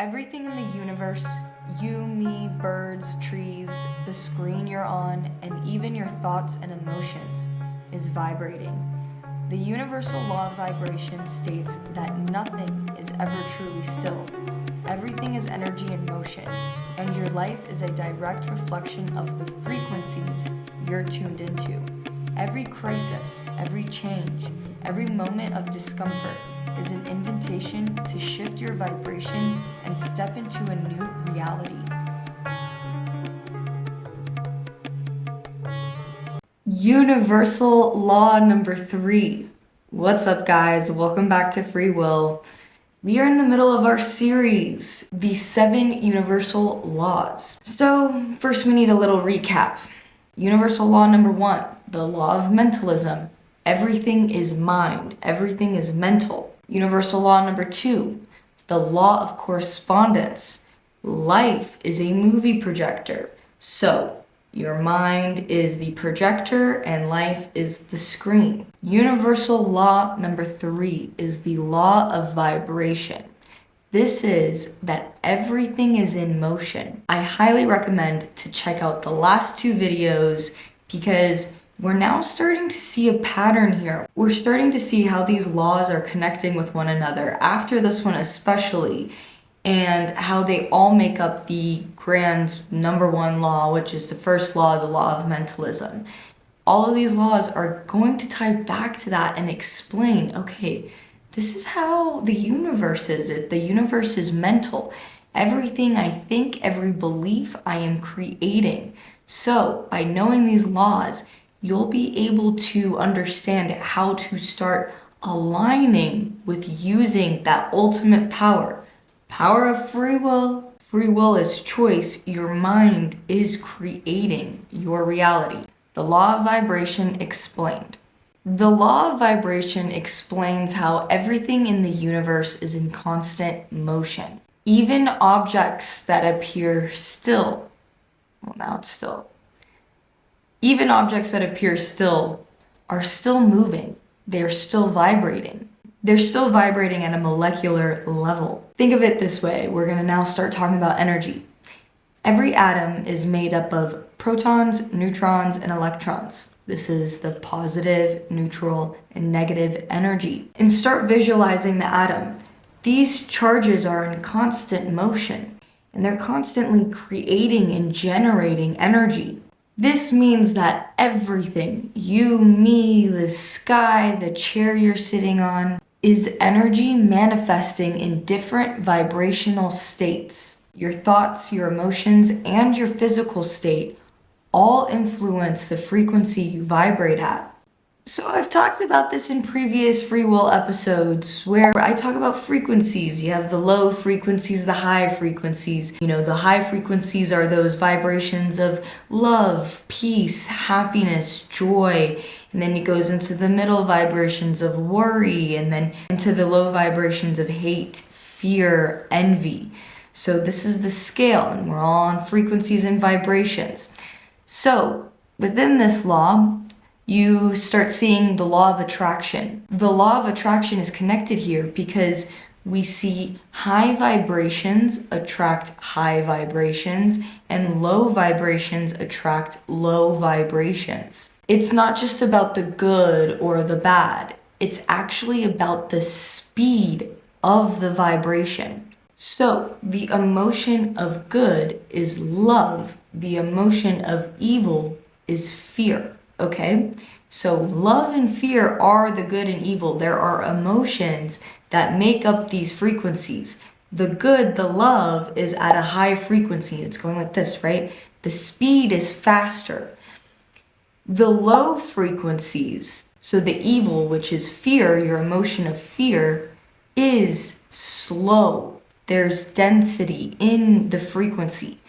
Everything in the universe, you, me, birds, trees, the screen you're on, and even your thoughts and emotions, is vibrating. The universal law of vibration states that nothing is ever truly still. Everything is energy in motion, and your life is a direct reflection of the frequencies you're tuned into. Every crisis, every change, every moment of discomfort is an invitation to shift your vibration and step into a new reality. Universal law number 3. What's up, guys? Welcome back to Free Will. We are in the middle of our series, the 7 universal laws. So first we need a little recap. Universal law number 1, the law of mentalism. Everything is mind, everything is mental. Universal law number 2, the law of correspondence. Life is a movie projector. So your mind is the projector and life is the screen. Universal law number 3 is the law of vibration. This is that everything is in motion. I highly recommend to check out the last 2 videos because we're now starting to see a pattern here. We're starting to see how these laws are connecting with one another, after this one especially, and how they all make up the grand number 1 law, which is the first law, the law of mentalism. All of these laws are going to tie back to that and explain, okay, this is how the universe is. The universe is mental. Everything I think, every belief I am creating. So by knowing these laws, you'll be able to understand how to start aligning with using that ultimate power. Power of free will. Free will is choice. Your mind is creating your reality. The law of vibration explained. The law of vibration explains how everything in the universe is in constant motion. Even objects that appear still. Well, now it's still. Even objects that appear still are still moving. They're still vibrating. They're still vibrating at a molecular level. Think of it this way. We're going to now start talking about energy. Every atom is made up of protons, neutrons, and electrons. This is the positive, neutral, and negative energy. And start visualizing the atom. These charges are in constant motion, and they're constantly creating and generating energy. This means that everything, you, me, the sky, the chair you're sitting on, is energy manifesting in different vibrational states. Your thoughts, your emotions, and your physical state all influence the frequency you vibrate at. So I've talked about this in previous free will episodes where I talk about frequencies. You have the low frequencies, the high frequencies. The high frequencies are those vibrations of love, peace, happiness, joy. And then it goes into the middle vibrations of worry, and then into the low vibrations of hate, fear, envy. So this is the scale, and we're all on frequencies and vibrations. So within this law, you start seeing the law of attraction. The law of attraction is connected here because we see high vibrations attract high vibrations and low vibrations attract low vibrations. It's not just about the good or the bad. It's actually about the speed of the vibration. So the emotion of good is love. The emotion of evil is fear. Okay, so love and fear are the good and evil. There are emotions that make up these frequencies. The good, the love, is at a high frequency. It's going like this, right? The speed is faster. The low frequencies, so the evil, which is fear, your emotion of fear, is slow. There's density in the frequency.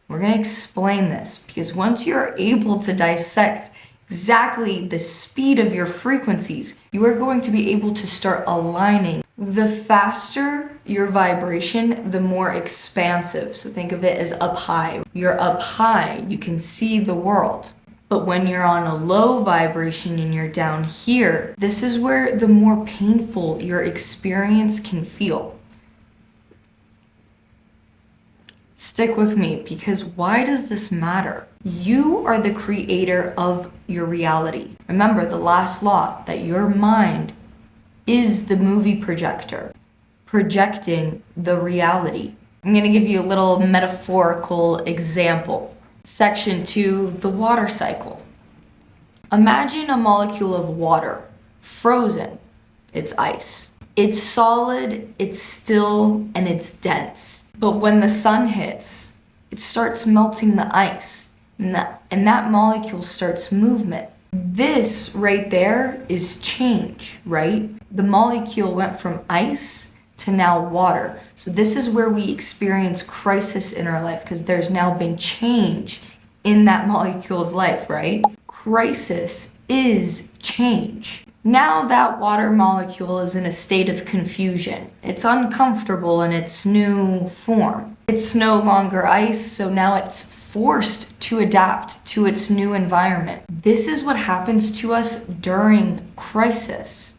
We're going to explain this because once you're able to dissect exactly the speed of your frequencies, you are going to be able to start aligning. The faster your vibration, the more expansive. So think of it as up high. You're up high, you can see the world. But when you're on a low vibration and you're down here, this is where the more painful your experience can feel. Stick with me, because why does this matter? You are the creator of your reality. Remember the last law, that your mind is the movie projector, projecting the reality. I'm going to give you a little metaphorical example. Section 2, the water cycle. Imagine a molecule of water, frozen. It's ice. It's solid, it's still, and it's dense. But when the sun hits, it starts melting the ice, and that molecule starts movement. This right there is change, right? The molecule went from ice to now water. So this is where we experience crisis in our life, because there's now been change in that molecule's life, right? Crisis is change. Now that water molecule is in a state of confusion. It's uncomfortable in its new form. It's no longer ice, so now it's forced to adapt to its new environment. This is what happens to us during crisis.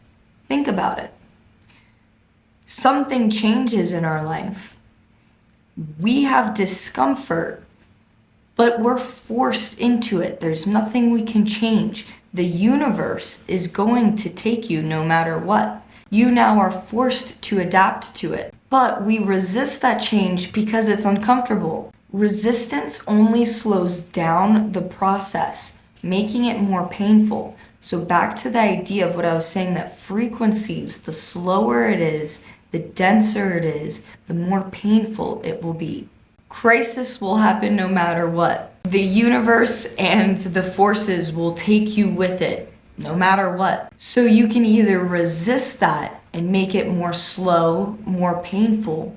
Think about it. Something changes in our life. We have discomfort, but we're forced into it. There's nothing we can change. The universe is going to take you no matter what. You now are forced to adapt to it. But we resist that change because it's uncomfortable. Resistance only slows down the process, making it more painful. So back to the idea of what I was saying, that frequencies, the slower it is, the denser it is, the more painful it will be. Crisis will happen no matter what. The universe and the forces will take you with it, no matter what. So you can either resist that and make it more slow, more painful,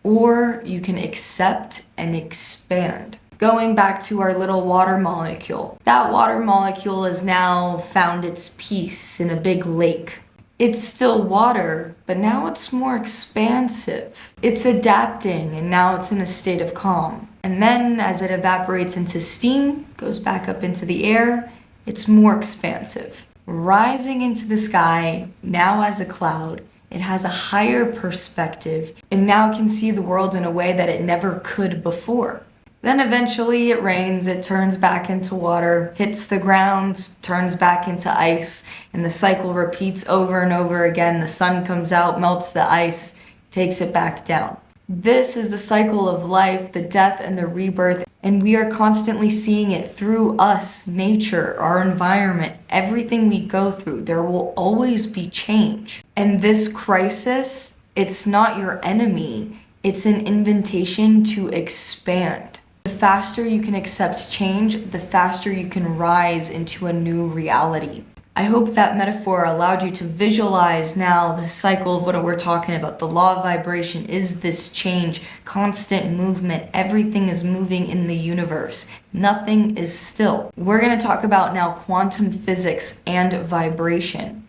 or you can accept and expand. Going back to our little water molecule. That water molecule has now found its peace in a big lake. It's still water, but now it's more expansive. It's adapting, and now it's in a state of calm. And then as it evaporates into steam, goes back up into the air, it's more expansive. Rising into the sky, now as a cloud, it has a higher perspective, and now can see the world in a way that it never could before. Then eventually it rains, it turns back into water, hits the ground, turns back into ice, and the cycle repeats over and over again. The sun comes out, melts the ice, takes it back down. This is the cycle of life, the death and the rebirth, and we are constantly seeing it through us, nature, our environment, everything we go through. There will always be change. And this crisis, it's not your enemy, it's an invitation to expand. The faster you can accept change, the faster you can rise into a new reality. I hope that metaphor allowed you to visualize now the cycle of what we're talking about. The law of vibration is this change, constant movement. Everything is moving in the universe. Nothing is still. We're going to talk about now quantum physics and vibration.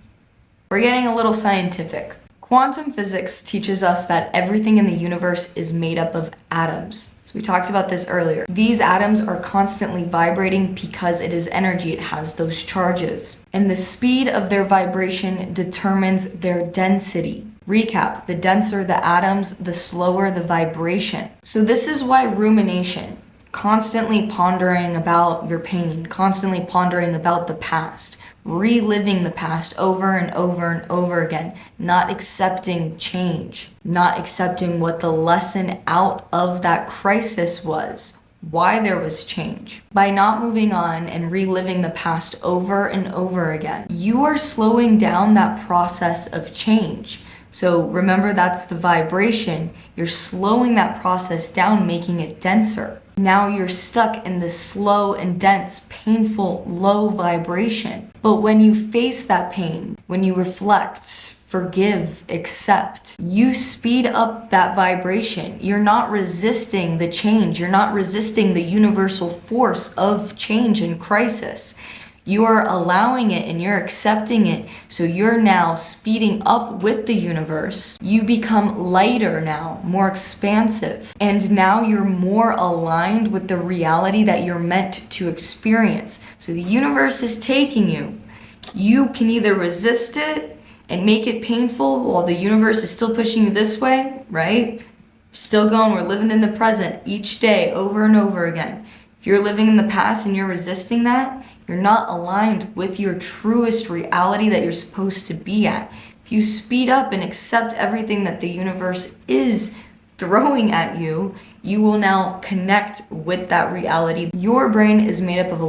We're getting a little scientific. Quantum physics teaches us that everything in the universe is made up of atoms. So we talked about this earlier. These atoms are constantly vibrating because it is energy. It has those charges. And the speed of their vibration determines their density. Recap, the denser the atoms, the slower the vibration. So this is why rumination, constantly pondering about your pain, constantly pondering about the past, reliving the past over and over and over again, not accepting change, not accepting what the lesson out of that crisis was, why there was change. By not moving on and reliving the past over and over again, you are slowing down that process of change. So remember, that's the vibration. You're slowing that process down, making it denser. Now you're stuck in this slow and dense, painful, low vibration. But when you face that pain, when you reflect, forgive, accept, you speed up that vibration. You're not resisting the change. You're not resisting the universal force of change and crisis. You are allowing it and you're accepting it. So you're now speeding up with the universe. You become lighter now, more expansive. And now you're more aligned with the reality that you're meant to experience. So the universe is taking you. You can either resist it and make it painful while the universe is still pushing you this way, right? still going. We're living in the present each day over and over again. If you're living in the past and you're resisting that, you're not aligned with your truest reality that you're supposed to be at. If you speed up and accept everything that the universe is throwing at you, you will now connect with that reality. Your brain is made up of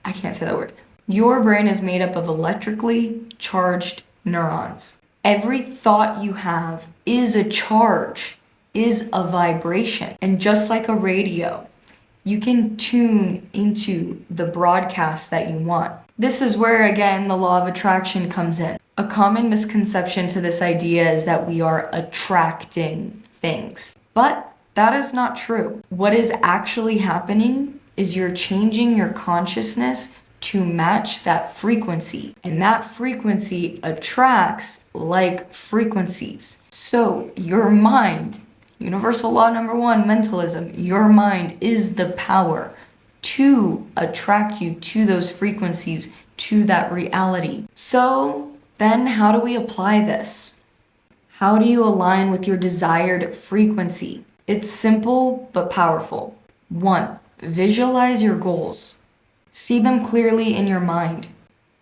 I can't say that word. Your brain is made up of electrically charged neurons. Every thought you have is a charge, is a vibration. And just like a radio, you can tune into the broadcast that you want. This is where, again, the law of attraction comes in. A common misconception to this idea is that we are attracting things. But that is not true. What is actually happening is you're changing your consciousness to match that frequency. And that frequency attracts like frequencies. So your mind, universal law number 1, mentalism, your mind is the power to attract you to those frequencies, to that reality. So then how do we apply this? How do you align with your desired frequency? It's simple but powerful. 1, visualize your goals. See them clearly in your mind.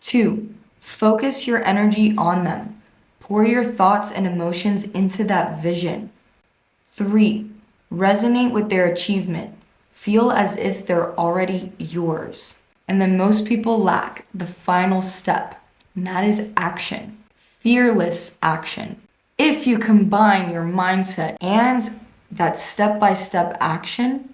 2, focus your energy on them. Pour your thoughts and emotions into that vision. 3, resonate with their achievement. Feel as if they're already yours. And then most people lack the final step, and that is action. Fearless action. If you combine your mindset and that step-by-step action,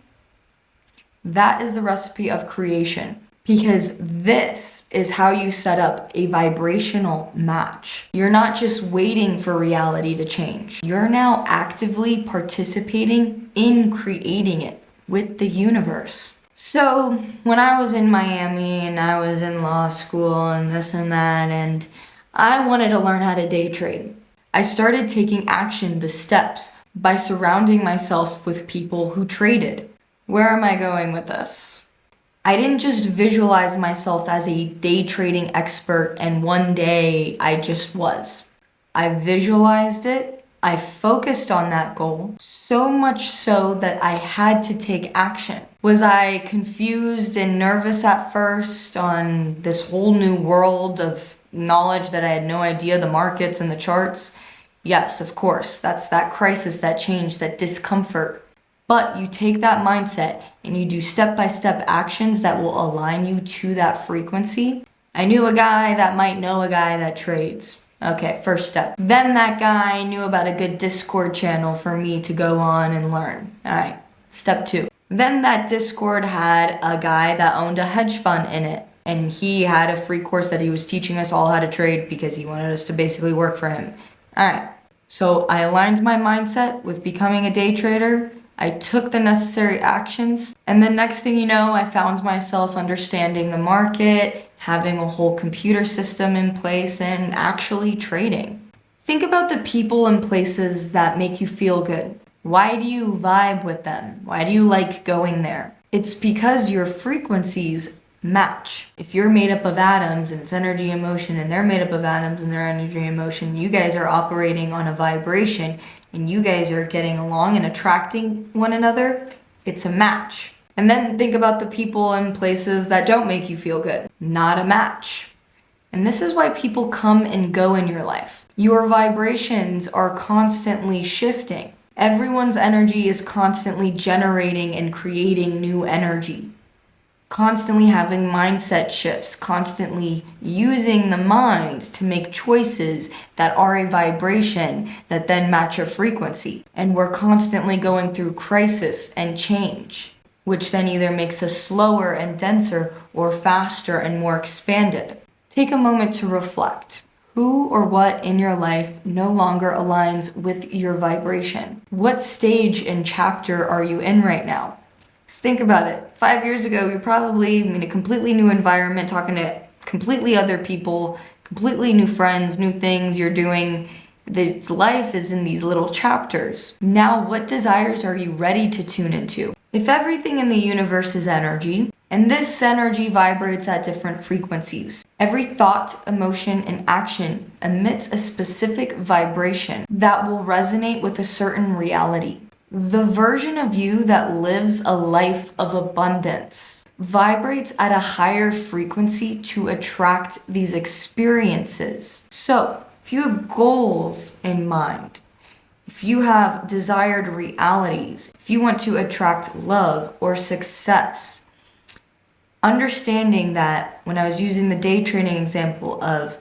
that is the recipe of creation. Because this is how you set up a vibrational match. You're not just waiting for reality to change. You're now actively participating in creating it with the universe. So when I was in Miami and I was in law school and this and that, and I wanted to learn how to day trade, I started taking action, the steps, by surrounding myself with people who traded. Where am I going with this? I didn't just visualize myself as a day trading expert and one day I just was. I visualized it, I focused on that goal, so much so that I had to take action. Was I confused and nervous at first on this whole new world of knowledge that I had no idea, the markets and the charts? Yes, of course, that's that crisis, that change, that discomfort. But you take that mindset and you do step-by-step actions that will align you to that frequency. I knew a guy that might know a guy that trades. Okay, first step. Then that guy knew about a good Discord channel for me to go on and learn. All right, step 2. Then that Discord had a guy that owned a hedge fund in it. And he had a free course that he was teaching us all how to trade because he wanted us to basically work for him. All right, so I aligned my mindset with becoming a day trader. I took the necessary actions, and the next thing you know, I found myself understanding the market, having a whole computer system in place, and actually trading. Think about the people and places that make you feel good. Why do you vibe with them? Why do you like going there? It's because your frequencies match. If you're made up of atoms and it's energy and motion, and they're made up of atoms and they're energy and motion, you guys are operating on a vibration and you guys are getting along and attracting one another, it's a match. And then think about the people and places that don't make you feel good. Not a match. And this is why people come and go in your life. Your vibrations are constantly shifting. Everyone's energy is constantly generating and creating new energy. Constantly having mindset shifts, constantly using the mind to make choices that are a vibration that then match a frequency. And we're constantly going through crisis and change, which then either makes us slower and denser or faster and more expanded. Take a moment to reflect. Who or what in your life no longer aligns with your vibration? What stage and chapter are you in right now? Just think about it. 5 years ago, you're probably in a completely new environment, talking to completely other people, completely new friends, new things you're doing. This life is in these little chapters. Now, what desires are you ready to tune into? If everything in the universe is energy, And this energy vibrates at different frequencies. Every thought, emotion, and action emits a specific vibration that will resonate with a certain reality. The version of you that lives a life of abundance vibrates at a higher frequency to attract these experiences. So, if you have goals in mind, if you have desired realities, if you want to attract love or success, understanding that when I was using the day trading example of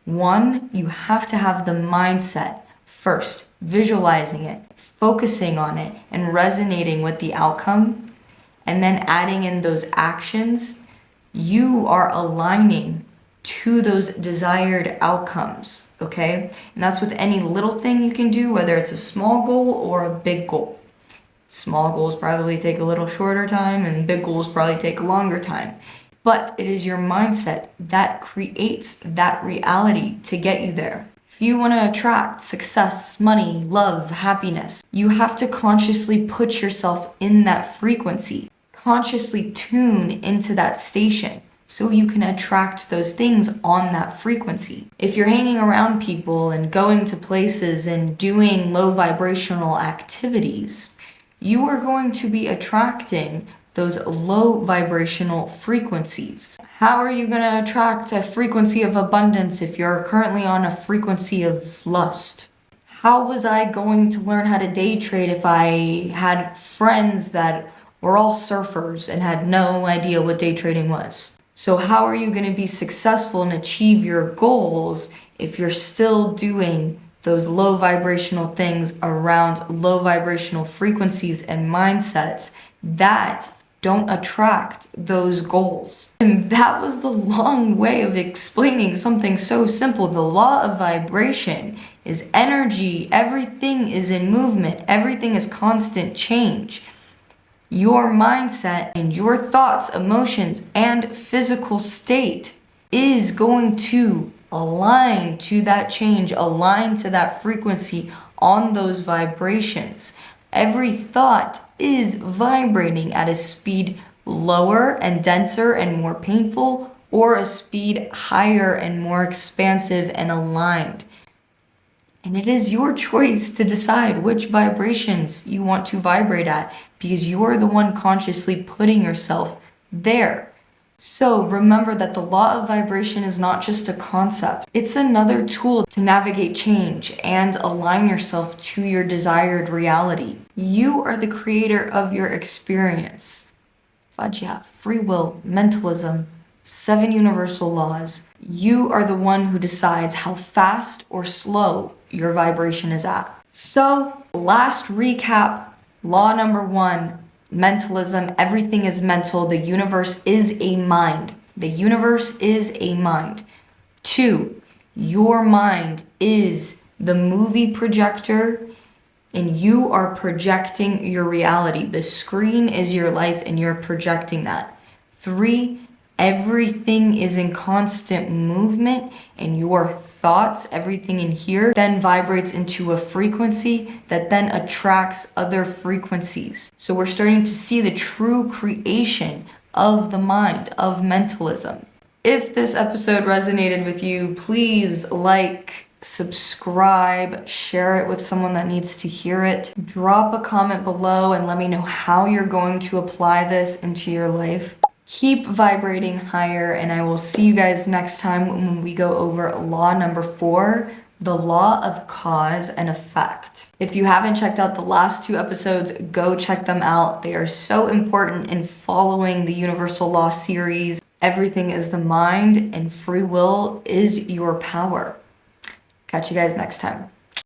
one, you have to have the mindset first, visualizing it, focusing on it, and resonating with the outcome, and then adding in those actions, you are aligning to those desired outcomes, okay? And that's with any little thing you can do, whether it's a small goal or a big goal. Small goals probably take a little shorter time, and big goals probably take a longer time. But it is your mindset that creates that reality to get you there. If you want to attract success, money, love, happiness, you have to consciously put yourself in that frequency. Consciously tune into that station so you can attract those things on that frequency. If you're hanging around people and going to places and doing low vibrational activities, you are going to be attracting those low vibrational frequencies. How are you going to attract a frequency of abundance if you're currently on a frequency of lust? How was I going to learn how to day trade if I had friends that were all surfers and had no idea what day trading was? So how are you going to be successful and achieve your goals if you're still doing those low vibrational things around low vibrational frequencies and mindsets that don't attract those goals? And that was the long way of explaining something so simple. The law of vibration is energy. Everything is in movement. Everything is constant change. Your mindset and your thoughts, emotions, and physical state is going to align to that change, align to that frequency on those vibrations. Every thought is vibrating at a speed lower and denser and more painful, or a speed higher and more expansive and aligned. And it is your choice to decide which vibrations you want to vibrate at, because you're the one consciously putting yourself there. So remember that the law of vibration is not just a concept. It's another tool to navigate change and align yourself to your desired reality. You are the creator of your experience. Fajia, free will, mentalism, 7 universal laws. You are the one who decides how fast or slow your vibration is at. So, last recap, law number 1, mentalism. Everything is mental. The universe is a mind. The universe is a mind. 2, your mind is the movie projector, and you are projecting your reality. The screen is your life, and you're projecting that. 3, everything is in constant movement, and your thoughts, everything in here, then vibrates into a frequency that then attracts other frequencies. So we're starting to see the true creation of the mind, of mentalism. If this episode resonated with you, please like, subscribe, share it with someone that needs to hear it. Drop a comment below and let me know how you're going to apply this into your life. Keep vibrating higher, and I will see you guys next time when we go over law number 4, the law of cause and effect. If you haven't checked out the last 2 episodes, go check them out. They are so important in following the Universal Law series. Everything is the mind, and free will is your power. Catch you guys next time.